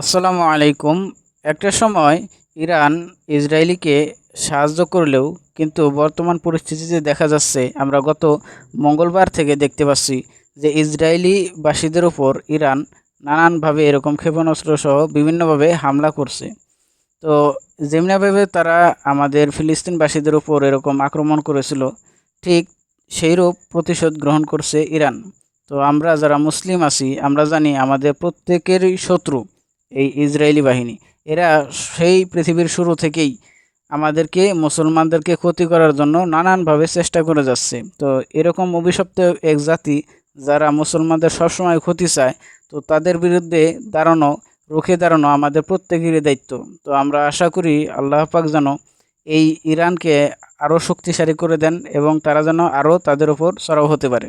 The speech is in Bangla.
আসসালামু আলাইকুম। একটা সময় ইরান ইসরায়েলিকে সাহায্য করলেও কিন্তু বর্তমান পরিস্থিতিতে দেখা যাচ্ছে, আমরা গত মঙ্গলবার থেকে দেখতে পাচ্ছি যে ইসরায়েলিবাসীদের উপর ইরান নানানভাবে এরকম ক্ষেপণাস্ত্র সহ বিভিন্নভাবে হামলা করছে। তো যেমনিভাবে তারা আমাদের ফিলিস্তিনবাসীদের উপর এরকম আক্রমণ করেছিল, ঠিক সেইরূপ প্রতিশোধ গ্রহণ করছে ইরান। তো আমরা যারা মুসলিম আছি আমরা জানি আমাদের প্রত্যেকেরই শত্রু এই ইসরায়েলি বাহিনী। এরা সেই পৃথিবীর শুরু থেকেই আমাদেরকে মুসলমানদেরকে ক্ষতি করার জন্য নানানভাবে চেষ্টা করে যাচ্ছে। তো এরকম অভিশপ্ত এক জাতি যারা মুসলমানদের সবসময় ক্ষতি চায়, তো তাদের বিরুদ্ধে দাঁড়ানো, রুখে দাঁড়ানো আমাদের প্রত্যেকেরই দায়িত্ব। তো আমরা আশা করি আল্লাহ পাক যেন এই ইরানকে আরও শক্তিশালী করে দেন এবং তারা যেন আরও তাদের উপর চড়াও হতে পারে।